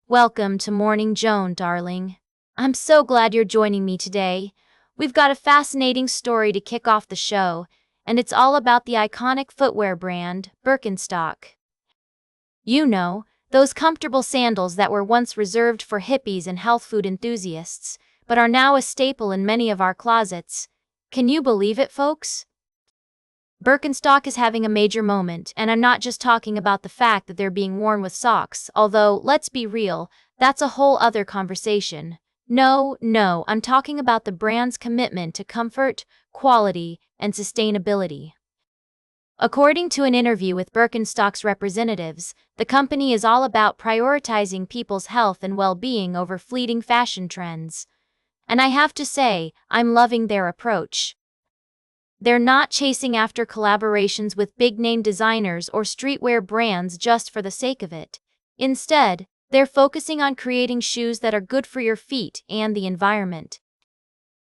Welcome to Morning Joan, darling. I'm so glad you're joining me today. We've got a fascinating story to kick off the show, and it's all about the iconic footwear brand, Birkenstock. You know, those comfortable sandals that were once reserved for hippies and health food enthusiasts, but are now a staple in many of our closets. Can you believe it, folks? Birkenstock is having a major moment, and I'm not just talking about the fact that they're being worn with socks, although, let's be real, that's a whole other conversation. No, I'm talking about the brand's commitment to comfort, quality, and sustainability. According to an interview with Birkenstock's representatives, the company is all about prioritizing people's health and well-being over fleeting fashion trends. And I have to say, I'm loving their approach. They're not chasing after collaborations with big-name designers or streetwear brands just for the sake of it. Instead, they're focusing on creating shoes that are good for your feet and the environment.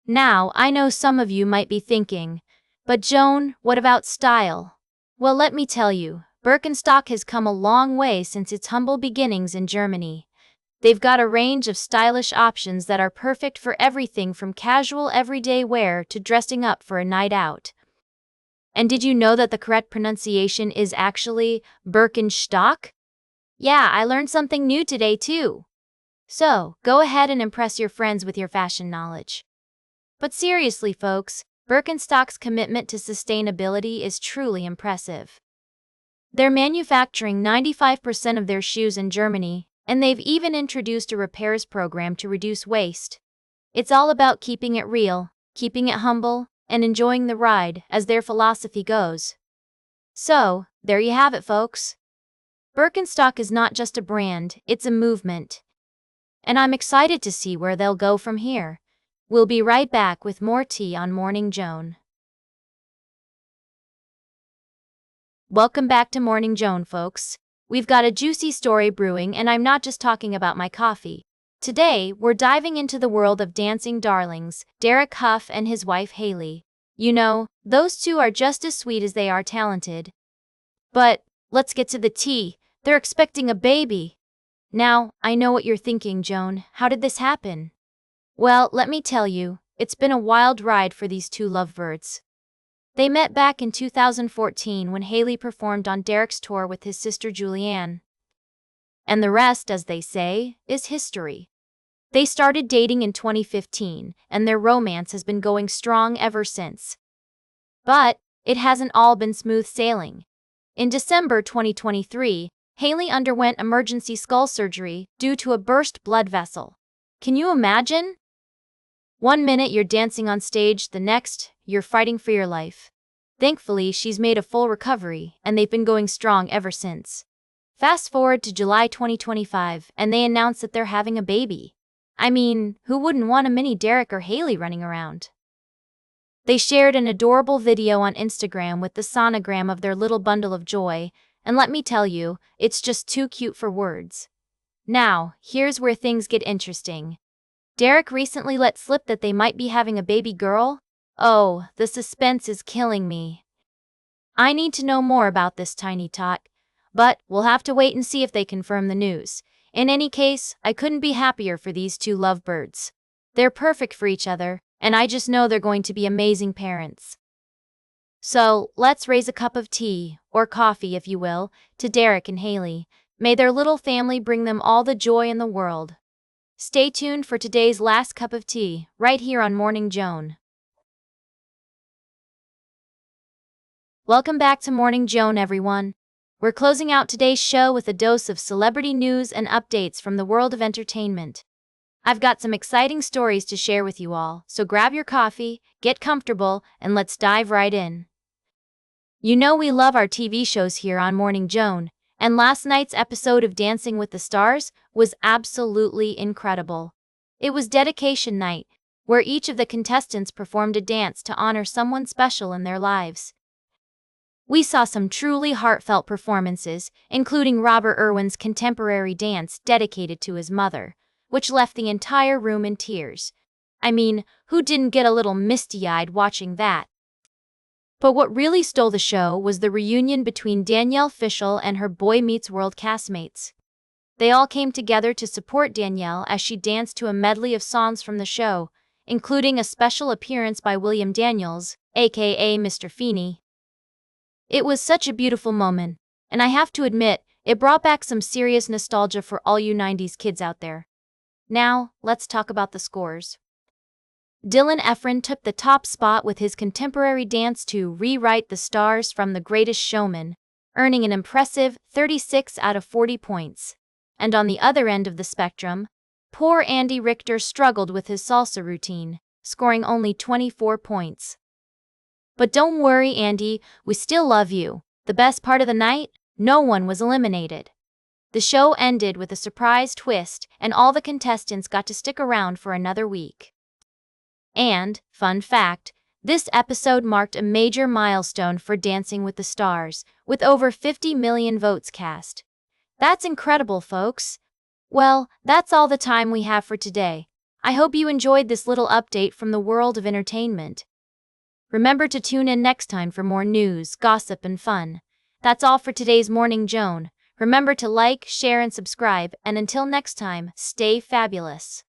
Now, I know some of you might be thinking, but Joan, what about style? Well, let me tell you, Birkenstock has come a long way since its humble beginnings in Germany. They've got a range of stylish options that are perfect for everything from casual everyday wear to dressing up for a night out. And did you know that the correct pronunciation is actually Birkenstock? Yeah, I learned something new today too. So, go ahead and impress your friends with your fashion knowledge. But seriously, folks, Birkenstock's commitment to sustainability is truly impressive. They're manufacturing 95% of their shoes in Germany, and they've even introduced a repairs program to reduce waste. It's all about keeping it real, keeping it humble, and enjoying the ride, as their philosophy goes. So, there you have it, folks. Birkenstock is not just a brand, it's a movement. And I'm excited to see where they'll go from here. We'll be right back with more tea on Morning Joan. Welcome back to Morning Joan, folks. We've got a juicy story brewing, and I'm not just talking about my coffee. Today, we're diving into the world of dancing darlings, Derek Hough and his wife Hailey. You know, those two are just as sweet as they are talented. But, let's get to the tea. They're expecting a baby. Now, I know what you're thinking, Joan. How did this happen? Well, let me tell you, it's been a wild ride for these two lovebirds. They met back in 2014 when Hailey performed on Derek's tour with his sister Julianne. And the rest, as they say, is history. They started dating in 2015, and their romance has been going strong ever since. But it hasn't all been smooth sailing. In December 2023, Hailey underwent emergency skull surgery due to a burst blood vessel. Can you imagine? One minute you're dancing on stage, the next, you're fighting for your life. Thankfully, she's made a full recovery, and they've been going strong ever since. Fast forward to July 2025, and they announce that they're having a baby. I mean, who wouldn't want a mini Derek or Hailey running around? They shared an adorable video on Instagram with the sonogram of their little bundle of joy, and let me tell you, it's just too cute for words. Now, here's where things get interesting. Derek recently let slip that they might be having a baby girl. Oh, the suspense is killing me. I need to know more about this tiny tot, but we'll have to wait and see if they confirm the news. In any case, I couldn't be happier for these two lovebirds. They're perfect for each other, and I just know they're going to be amazing parents. So, let's raise a cup of tea, or coffee if you will, to Derek and Hailey. May their little family bring them all the joy in the world. Stay tuned for today's last cup of tea, right here on Morning Joan. Welcome back to Morning Joan, everyone. We're closing out today's show with a dose of celebrity news and updates from the world of entertainment. I've got some exciting stories to share with you all, so grab your coffee, get comfortable, and let's dive right in. You know we love our TV shows here on Morning Joan, and last night's episode of Dancing with the Stars was absolutely incredible. It was dedication night, where each of the contestants performed a dance to honor someone special in their lives. We saw some truly heartfelt performances, including Robert Irwin's contemporary dance dedicated to his mother, which left the entire room in tears. I mean, who didn't get a little misty-eyed watching that? But what really stole the show was the reunion between Danielle Fishel and her Boy Meets World castmates. They all came together to support Danielle as she danced to a medley of songs from the show, including a special appearance by William Daniels, aka Mr. Feeney. It was such a beautiful moment, and I have to admit, it brought back some serious nostalgia for all you 90s kids out there. Now, let's talk about the scores. Dylan Efron took the top spot with his contemporary dance to Rewrite the Stars from The Greatest Showman, earning an impressive 36 out of 40 points. And on the other end of the spectrum, poor Andy Richter struggled with his salsa routine, scoring only 24 points. But don't worry, Andy, we still love you. The best part of the night? No one was eliminated. The show ended with a surprise twist, and all the contestants got to stick around for another week. And, fun fact, this episode marked a major milestone for Dancing with the Stars, with over 50 million votes cast. That's incredible, folks. Well, that's all the time we have for today. I hope you enjoyed this little update from the world of entertainment. Remember to tune in next time for more news, gossip, and fun. That's all for today's Morning Joan. Remember to like, share, and subscribe, and until next time, stay fabulous.